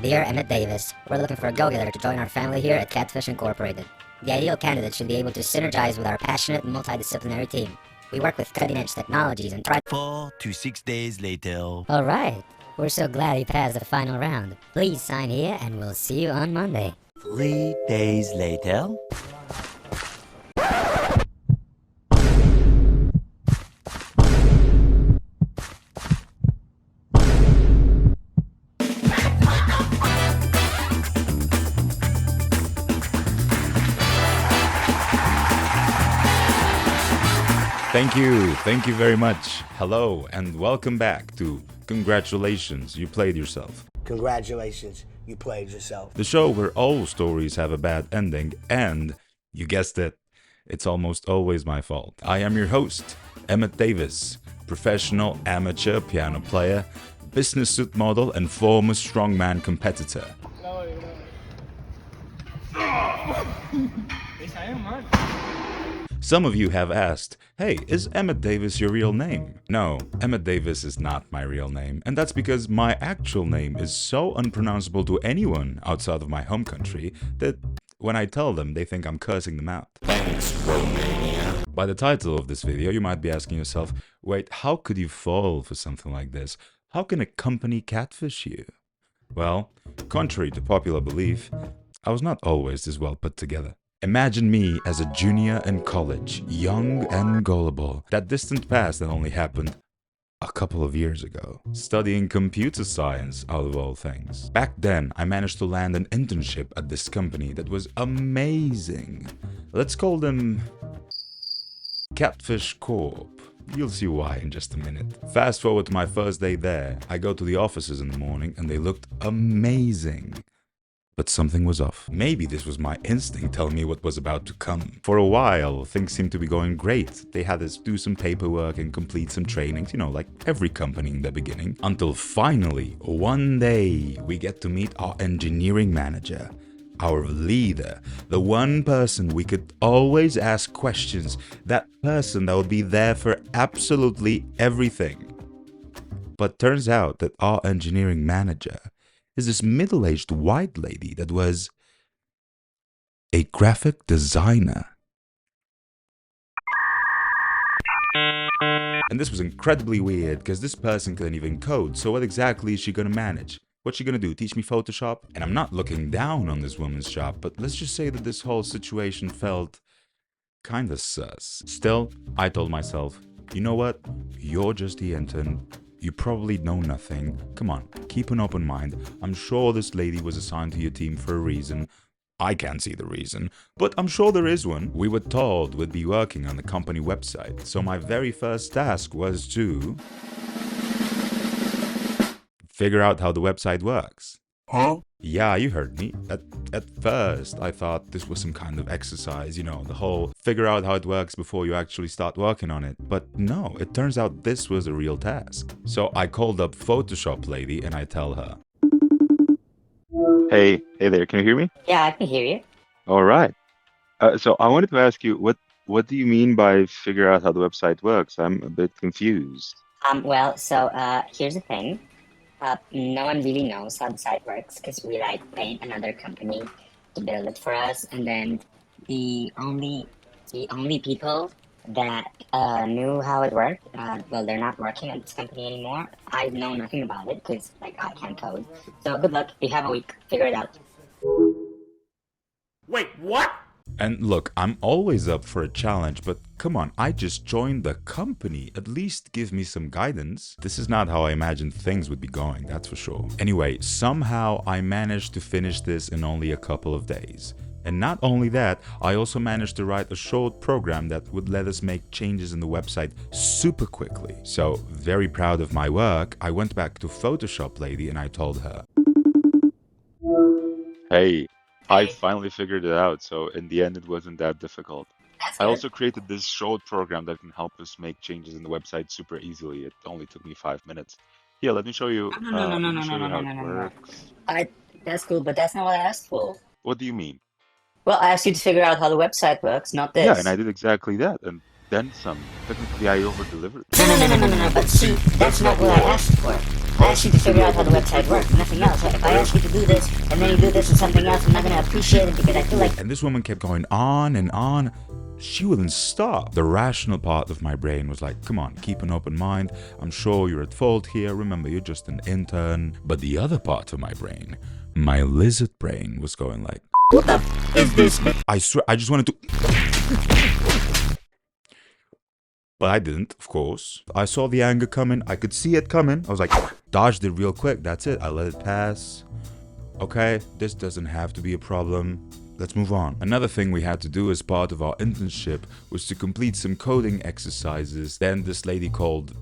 Dear Emmett Davis, we're looking for a go-getter to join our family here at Catfish Incorporated. The ideal candidate should be able to synergize with our passionate multidisciplinary team. We work with cutting-edge technologies and try— 4 to 6 days later. Alright, we're so glad he passed the final round. Please sign here and we'll see you on Monday. 3 days later. Thank you very much. Hello and welcome back to Congratulations, You Played Yourself. Congratulations, you played yourself. The show where all stories have a bad ending and, you guessed it, it's almost always my fault. I am your host, Emmett Davis, professional amateur piano player, business suit model and former strongman competitor. Some of you have asked, hey, is Emmett Davis your real name? No, Emmett Davis is not my real name, and that's because my actual name is so unpronounceable to anyone outside of my home country that when I tell them, they think I'm cursing them out. Thanks, Romania. By the title of this video, you might be asking yourself, wait, how could you fall for something like this? How can a company catfish you? Well, contrary to popular belief, I was not always this well put together. Imagine me as a junior in college, young and gullible. That distant past that only happened a couple of years ago. Studying computer science, out of all things. Back then, I managed to land an internship at this company that was amazing. Let's call them Catfish Corp. You'll see why in just a minute. Fast forward to my first day there. I go to the offices in the morning and they looked amazing. But something was off. Maybe this was my instinct telling me what was about to come. For a while, things seemed to be going great. They had us do some paperwork and complete some trainings, like every company in the beginning. Until finally, one day, we get to meet our engineering manager, our leader, the one person we could always ask questions, that person that would be there for absolutely everything. But turns out that our engineering manager is this middle-aged white lady that was a graphic designer. And this was incredibly weird because this person couldn't even code, so what exactly is she gonna manage? What's she gonna do, teach me Photoshop? And I'm not looking down on this woman's job, but let's just say that this whole situation felt kinda sus. Still, I told myself, you know what? You're just the intern. You probably know nothing. Come on, keep an open mind. I'm sure this lady was assigned to your team for a reason. I can't see the reason, but I'm sure there is one. We were told we'd be working on the company website, so my very first task was to figure out how the website works. Huh? Yeah, you heard me. At first, I thought this was some kind of exercise, the whole figure out how it works before you actually start working on it. But no, it turns out this was a real task. So I called up Photoshop lady and I tell her. Hey there, can you hear me? Yeah, I can hear you. All right. So I wanted to ask you, what do you mean by figure out how the website works? I'm a bit confused. Here's the thing. No one really knows how the site works because we paid another company to build it for us, and then the only people that knew how it worked, they're not working at this company anymore. I know nothing about it because I can't code. So good luck. You have a week. Figure it out. Wait, what? And look, I'm always up for a challenge, but come on, I just joined the company. At least give me some guidance. This is not how I imagined things would be going, that's for sure. Anyway, somehow I managed to finish this in only a couple of days. And not only that, I also managed to write a short program that would let us make changes in the website super quickly. So, very proud of my work, I went back to Photoshop lady and I told her. Hey, I finally figured it out, so in the end it wasn't that difficult. That's I good. also created this short program that can help us make changes in the website super easily. It only took me 5 minutes. Here, let me show you how it works. That's cool, but that's not what I asked for. What do you mean? Well, I asked you to figure out how the website works, not this. Yeah, and I did exactly that, and then some. Technically, I over-delivered. No, but see, that's not what I asked for. I asked you to figure out how the website works, nothing else. If I ask you to do this, and then you do this with something else, I'm not gonna appreciate it because I feel like... And this woman kept going on and on. She wouldn't stop. The rational part of my brain was like, come on, keep an open mind. I'm sure you're at fault here. Remember, you're just an intern. But the other part of my brain, my lizard brain, was going like, what the f is this? I swear, I just wanted to... But I didn't, of course. I saw the anger coming. I could see it coming. I was like, dodged it real quick. That's it. I let it pass. Okay, this doesn't have to be a problem. Let's move on. Another thing we had to do as part of our internship was to complete some coding exercises. Then this lady called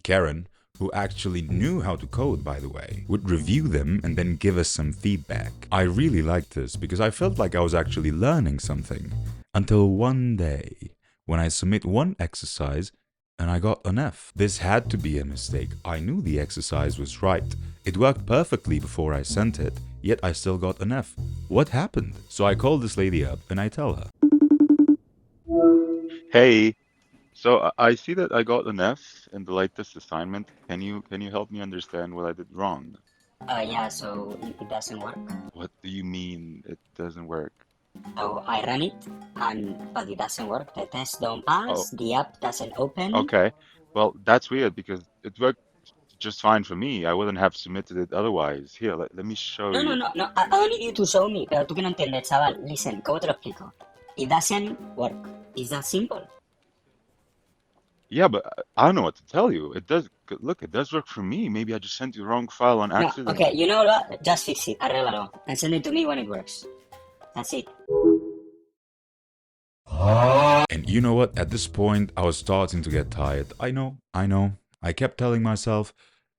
Karen, who actually knew how to code, by the way, would review them and then give us some feedback. I really liked this because I felt like I was actually learning something. Until one day, when I submit one exercise and I got an F. This had to be a mistake. I knew the exercise was right. It worked perfectly before I sent it, yet I still got an F. What happened? So I called this lady up and I tell her. Hey, so I see that I got an F in the latest assignment. Can you help me understand what I did wrong? Yeah, so it doesn't work. What do you mean it doesn't work? So I run it, but it doesn't work. The tests don't pass, the app doesn't open. Okay. Well, that's weird because it worked just fine for me. I wouldn't have submitted it otherwise. Here, let me show No, you. no. I don't need you to show me, pero tú que no entiendes, chaval. Listen, ¿cómo te lo explico? It doesn't work. It's that simple. Yeah, but I don't know what to tell you. It does, look, it does work for me. Maybe I just sent you the wrong file on No, accident. okay, you know what? Just fix it, arréglalo, and send it to me when it works. That's it. And you know what? At this point, I was starting to get tired. I know. I kept telling myself,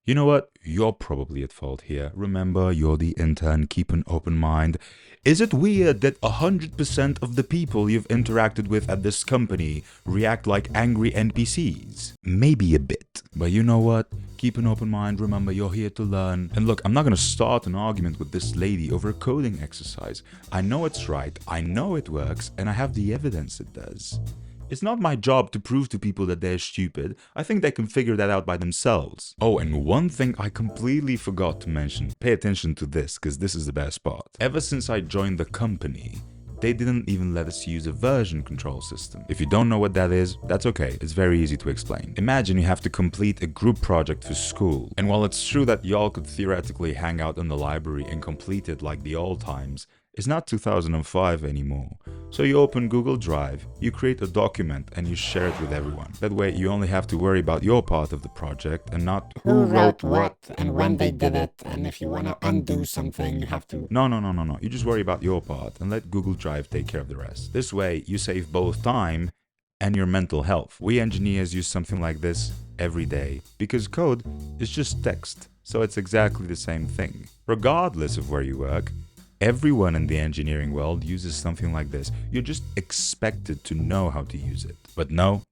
you know what? You're probably at fault here. Remember, you're the intern. Keep an open mind. Is it weird that 100% of the people you've interacted with at this company react like angry NPCs? Maybe a bit. But you know what? Keep an open mind. Remember, you're here to learn. And look, I'm not going to start an argument with this lady over a coding exercise. I know it's right. I know it works. And I have the evidence it does. It's not my job to prove to people that they're stupid. I think they can figure that out by themselves. Oh, and one thing I completely forgot to mention. Pay attention to this, because this is the best part. Ever since I joined the company, they didn't even let us use a version control system. If you don't know what that is, that's okay. It's very easy to explain. Imagine you have to complete a group project for school. And while it's true that y'all could theoretically hang out in the library and complete it like the old times, it's not 2005 anymore. So you open Google Drive, you create a document and you share it with everyone. That way you only have to worry about your part of the project and not who wrote what and when they did it, and if you want to undo something you have to... No. You just worry about your part and let Google Drive take care of the rest. This way you save both time and your mental health. We engineers use something like this every day because code is just text, so it's exactly the same thing. Regardless of where you work, everyone in the engineering world uses something like this. You're just expected to know how to use it. But no,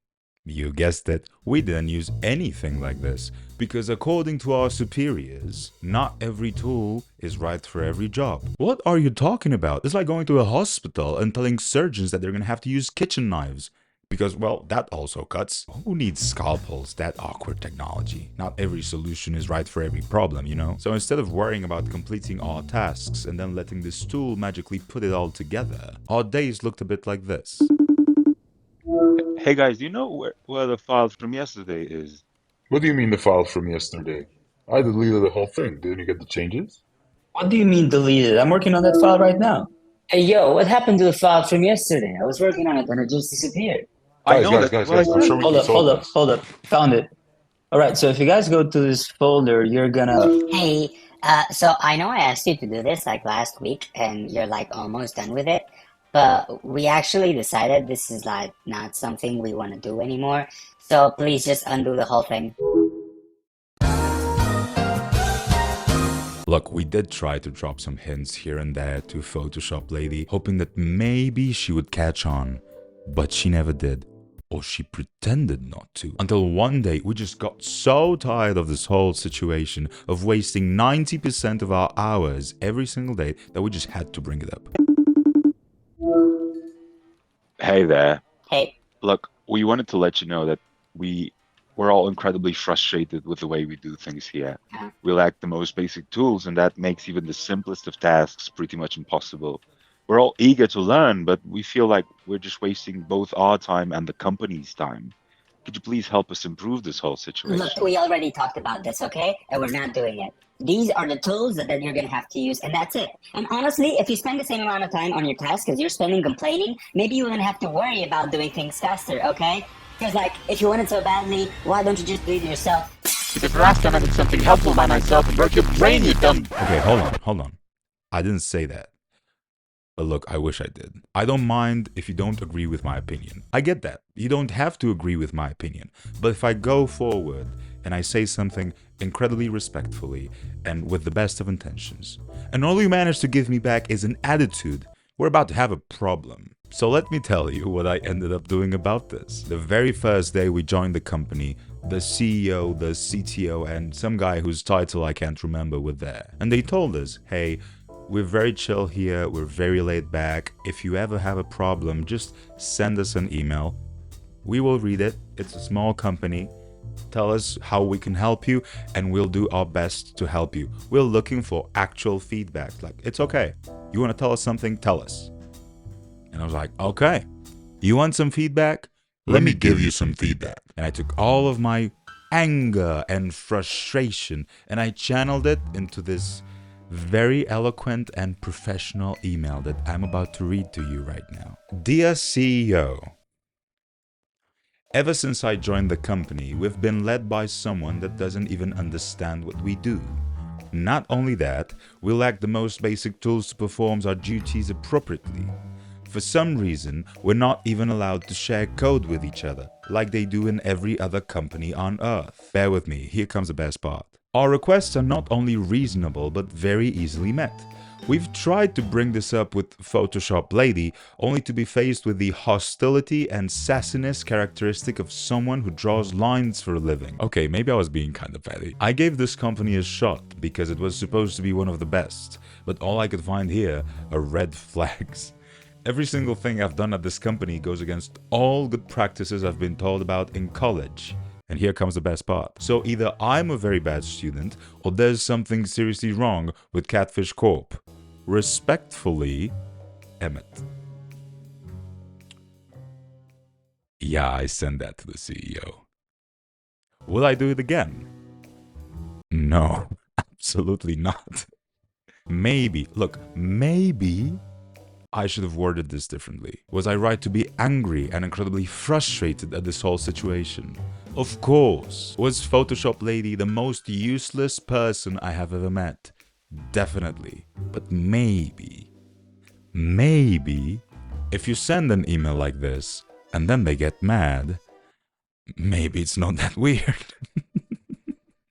you guessed it, we didn't use anything like this. Because according to our superiors, not every tool is right for every job. What are you talking about? It's like going to a hospital and telling surgeons that they're gonna have to use kitchen knives. Because, well, that also cuts. Who needs scalpels? That awkward technology. Not every solution is right for every problem, you know? So instead of worrying about completing our tasks and then letting this tool magically put it all together, our days looked a bit like this. Hey guys, do you know where the file from yesterday is? What do you mean the file from yesterday? I deleted the whole thing. Didn't you get the changes? What do you mean deleted? I'm working on that file right now. Hey, yo, what happened to the file from yesterday? I was working on it and it just disappeared. Guys, I'm sure we can solve this. Hold up. Found it. All right, so if you guys go to this folder, you're gonna... Hey, so I know I asked you to do this like last week and you're like almost done with it, but we actually decided this is like not something we want to do anymore. So please just undo the whole thing. Look, we did try to drop some hints here and there to Photoshop lady, hoping that maybe she would catch on, but she never did. Or she pretended not to. Until one day, we just got so tired of this whole situation of wasting 90% of our hours every single day that we just had to bring it up. Hey there. Hey. Look, we wanted to let you know that we We're all incredibly frustrated with the way we do things here. We lack the most basic tools, and that makes even the simplest of tasks pretty much impossible. We're all eager to learn, but we feel like we're just wasting both our time and the company's time. Could you please help us improve this whole situation? Look, we already talked about this, okay? And we're not doing it. These are the tools that you're gonna have to use, and that's it. And honestly, if you spend the same amount of time on your task as you're spending complaining, maybe you wouldn't have to worry about doing things faster, okay? Because, like, if you want it so badly, why don't you just do it yourself? Because last time I did something helpful by myself and broke your brain, you dumb. Okay, hold on. I didn't say that. But look, I wish I did. I don't mind if you don't agree with my opinion. I get that. You don't have to agree with my opinion. But if I go forward and I say something incredibly respectfully and with the best of intentions, and all you manage to give me back is an attitude, we're about to have a problem. So let me tell you what I ended up doing about this. The very first day we joined the company, the CEO, the CTO, and some guy whose title I can't remember were there. And they told us, hey, we're very chill here, we're very laid back. If you ever have a problem, just send us an email. We will read it. It's a small company. Tell us how we can help you, and we'll do our best to help you. We're looking for actual feedback. Like, it's okay. You want to tell us something? Tell us. And I was like, okay. You want some feedback? Let me give you some feedback. And I took all of my anger and frustration and I channeled it into this very eloquent and professional email that I'm about to read to you right now. Dear CEO, ever since I joined the company, we've been led by someone that doesn't even understand what we do. Not only that, we lack the most basic tools to perform our duties appropriately. For some reason, we're not even allowed to share code with each other, like they do in every other company on Earth. Bear with me, here comes the best part. Our requests are not only reasonable, but very easily met. We've tried to bring this up with Photoshop Lady, only to be faced with the hostility and sassiness characteristic of someone who draws lines for a living. Okay, maybe I was being kind of petty. I gave this company a shot because it was supposed to be one of the best, but all I could find here are red flags. Every single thing I've done at this company goes against all good practices I've been told about in college. And here comes the best part. So either I'm a very bad student, or there's something seriously wrong with Catfish Corp. Respectfully, Emmett. Yeah, I send that to the CEO. Will I do it again? No, absolutely not. Maybe I should have worded this differently. Was I right to be angry and incredibly frustrated at this whole situation? Of course. Was Photoshop Lady the most useless person I have ever met? Definitely. But maybe, if you send an email like this and then they get mad, maybe it's not that weird.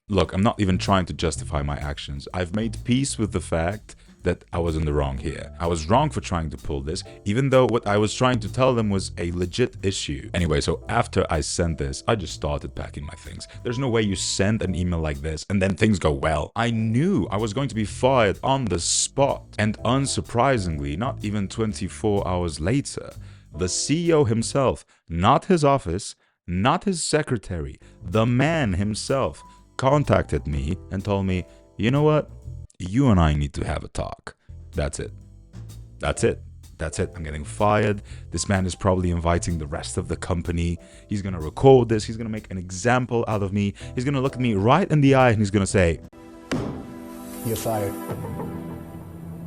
Look, I'm not even trying to justify my actions. I've made peace with the fact that I was in the wrong here. I was wrong for trying to pull this, even though what I was trying to tell them was a legit issue. Anyway, so after I sent this, I just started packing my things. There's no way you send an email like this and then things go well. I knew I was going to be fired on the spot. And unsurprisingly, not even 24 hours later, the CEO himself, not his office, not his secretary, the man himself, contacted me and told me, you know what? You and I need to have a talk. That's it. I'm getting fired. This man is probably inviting the rest of the company. He's going to record this. He's going to make an example out of me. He's going to look at me right in the eye and he's going to say, You're fired.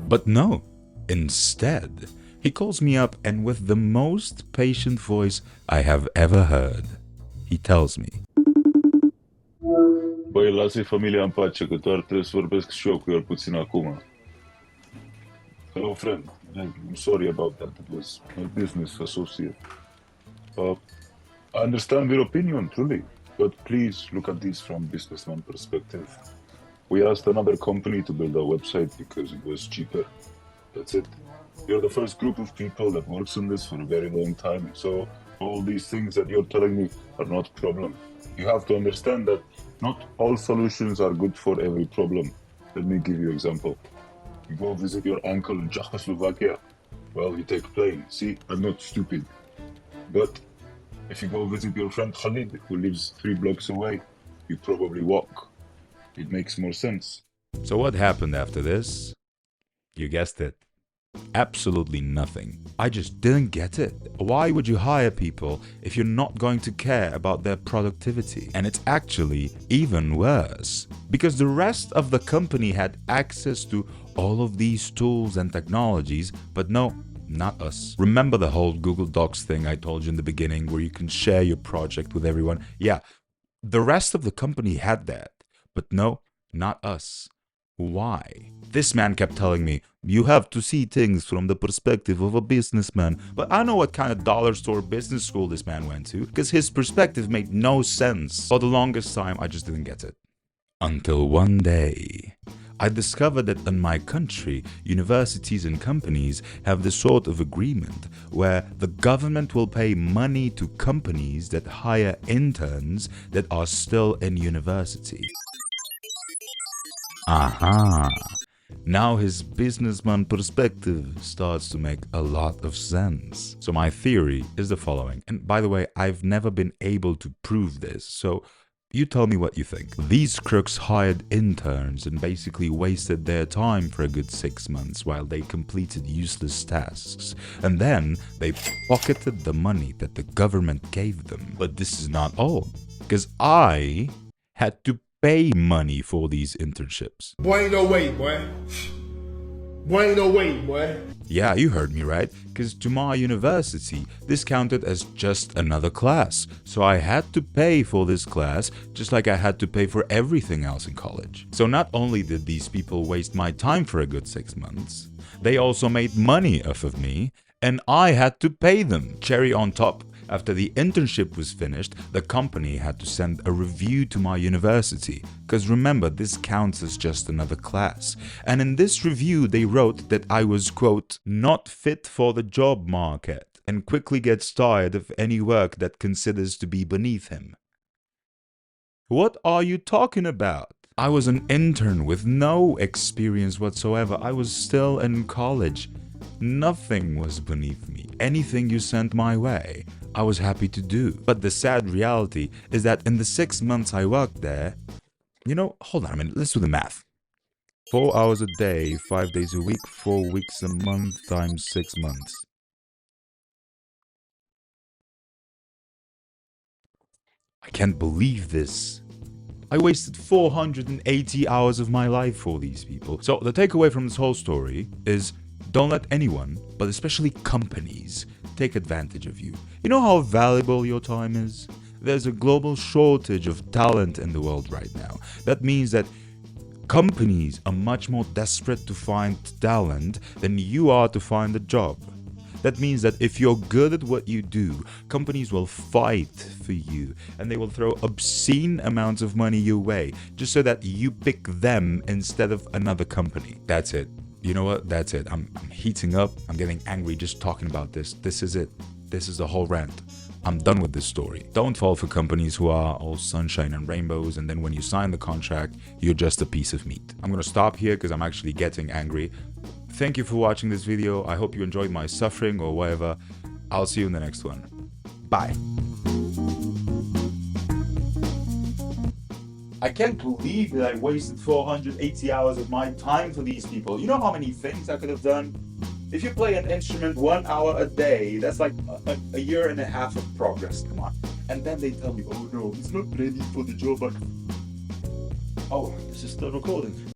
But no. Instead, he calls me up and with the most patient voice I have ever heard, he tells me, Băi, lasă-i familia în pace, că doar trebuie să vorbesc și eu cu el puțin acum. Hello, friend. I'm sorry about that. It was my business associate. I understand your opinion, truly. But please look at this from businessman perspective. We asked another company to build our website because it was cheaper. That's it. You're the first group of people that works on this for a very long time. So all these things that you're telling me are not a problem. You have to understand that not all solutions are good for every problem. Let me give you an example. You go visit your uncle in Czechoslovakia. Well, you take a plane. See, I'm not stupid. But If you go visit your friend Khalid, who lives 3 blocks away, you probably walk. It makes more sense. So what happened after this? You guessed it. Absolutely nothing. I just didn't get it. Why would you hire people if you're not going to care about their productivity? And it's actually even worse, because the rest of the company had access to all of these tools and technologies, but no, not us. Remember the whole Google Docs thing I told you in the beginning, where you can share your project with everyone? Yeah, the rest of the company had that, but no, not us. Why? This man kept telling me, you have to see things from the perspective of a businessman. But I know what kind of dollar store business school this man went to, because his perspective made no sense. For the longest time, I just didn't get it. Until one day, I discovered that in my country, universities and companies have this sort of agreement where the government will pay money to companies that hire interns that are still in university. Aha! Now his businessman perspective starts to make a lot of sense. So my theory is the following. And by the way, I've never been able to prove this, so you tell me what you think. These crooks hired interns and basically wasted their time for a good 6 months while they completed useless tasks. And then they pocketed the money that the government gave them. But this is not all, because I had to pay money for these internships. Boy, ain't no way, boy. Boy, ain't no way, boy. Yeah, you heard me right, because to my university, this counted as just another class. So I had to pay for this class, just like I had to pay for everything else in college. So not only did these people waste my time for a good 6 months, they also made money off of me, and I had to pay them. Cherry on top, after the internship was finished, the company had to send a review to my university. Because remember, this counts as just another class. And in this review, they wrote that I was, quote, not fit for the job market, and quickly gets tired of any work that considers to be beneath him. What are you talking about? I was an intern with no experience whatsoever. I was still in college. Nothing was beneath me. Anything you sent my way, I was happy to do. But the sad reality is that in the 6 months I worked there, hold on a minute, let's do the math. 4 hours a day, 5 days a week, 4 weeks a month times 6 months. I can't believe this. I wasted 480 hours of my life for these people. So the takeaway from this whole story is, don't let anyone, but especially companies, take advantage of you. You know how valuable your time is? There's a global shortage of talent in the world right now. That means that companies are much more desperate to find talent than you are to find a job. That means that if you're good at what you do, companies will fight for you and they will throw obscene amounts of money your way just so that you pick them instead of another company. That's it. You know what? That's it. I'm heating up. I'm getting angry just talking about this. This is it. This is the whole rant. I'm done with this story. Don't fall for companies who are all sunshine and rainbows, and then when you sign the contract, you're just a piece of meat. I'm gonna stop here because I'm actually getting angry. Thank you for watching this video. I hope you enjoyed my suffering or whatever. I'll see you in the next one. Bye. I can't believe that I wasted 480 hours of my time for these people. You know how many things I could have done? If you play an instrument 1 hour a day, that's like a year and a half of progress. Come on. And then they tell me, oh no, he's not ready for the job. Oh, this is still recording.